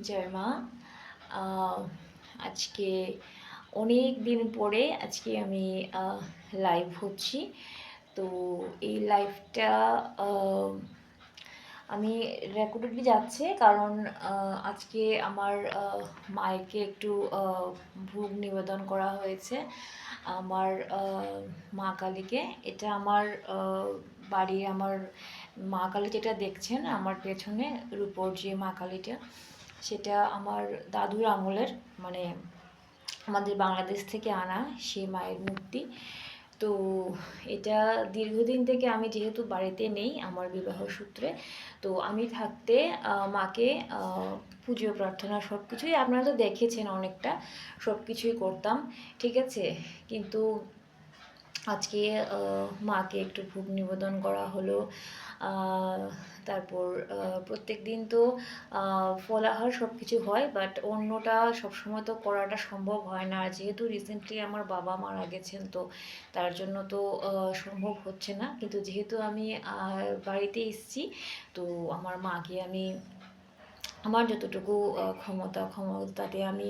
জয় মা। আহ, আজকে অনেক দিন পরে আজকে আমি লাইভ হচ্ছি। তো এই লাইভটা আমি রেকর্ডেডলি যাচ্ছে কারণ আজকে আমার মায়েরকে একটু ভোগ নিবেদন করা হয়েছে আমার মা কালীকে। এটা আমার বাড়ির আমার মা কালী যেটা দেখছেন আমার পেছনে রূপোর যে মা কালীটা, সেটা আমার দাদুর আমলের, মানে আমাদের বাংলাদেশ থেকে আনা সেই মায়ের মূর্তি। তো এটা দীর্ঘদিন থেকে আমি যেহেতু বাড়িতে নেই আমার বিবাহ সূত্রে, তো আমি থাকতে মাকে পুজো প্রার্থনা সব কিছুই আপনারা তো দেখেছেন, অনেকটা সব কিছুই করতাম, ঠিক আছে। কিন্তু আজকে মাকে একটু ভোগ নিবেদন করা হলো। তারপর প্রত্যেক দিন তো ফলাহার সব কিছু হয়, বাট অন্যটা সবসময় তো করাটা সম্ভব হয় না। আর যেহেতু রিসেন্টলি আমার বাবা মারা গেছেন, তো তার জন্য তো সম্ভব হচ্ছে না। কিন্তু যেহেতু আমি বাড়িতে এসেছি, তো আমার মাকে আমি আমার যতটুকু ক্ষমতাতে আমি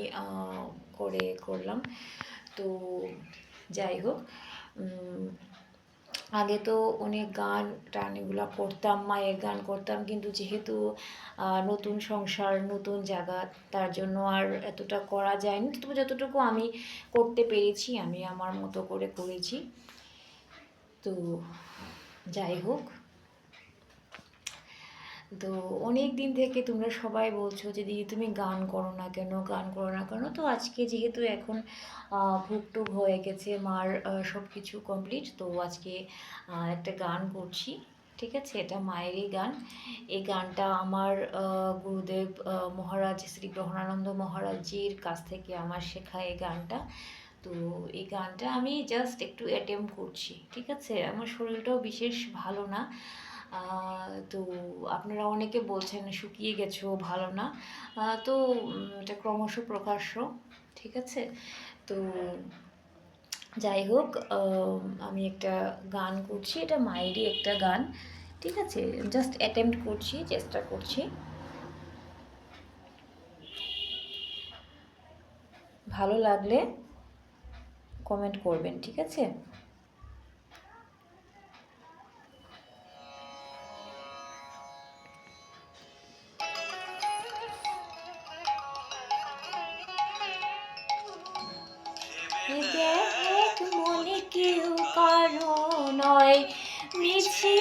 করলাম। তো যাই হোক, আগে তো অনেক গান টান এগুলো করতাম, মায়ের গান করতাম, কিন্তু যেহেতু নতুন সংসার নতুন জায়গা, তার জন্য আর এতটা করা যায়নি। তবু যতটুকু আমি করতে পেরেছি আমি আমার মতো করে করেছি। তো যাই হোক, তো অনেক দিন থেকে তোমরা সবাই বলছো যে দিদি তুমি গান করো না কেন, গান করো না কেন। তো আজকে যেহেতু এখন ভোগ টুগ হয়ে গেছে, মার সব কিছু কমপ্লিট, তো আজকে একটা গান করছি, ঠিক আছে। এটা মায়েরই গান। এই গানটা আমার গুরুদেব মহারাজ শ্রী গ্রহণানন্দ মহারাজজির কাছ থেকে আমার শেখা এই গানটা। তো এই গানটা আমি জাস্ট একটু অ্যাটেম্প করছি, ঠিক আছে। আমার শরীরটাও বিশেষ ভালো না। তো আপনারা অনেকে বলছেন শুকিয়ে গেছো, ভালো না। তো এটা ক্রমশ প্রকাশ্য, ঠিক আছে। তো যাই হোক, আমি একটা গান করছি, এটা মায়েরই একটা গান, ঠিক আছে। জাস্ট অ্যাটেম্প্ট করছি, চেষ্টা করছি। ভালো লাগলে কমেন্ট করবেন, ঠিক আছে। দেখ মনে কেউ কারো নয়, মিছে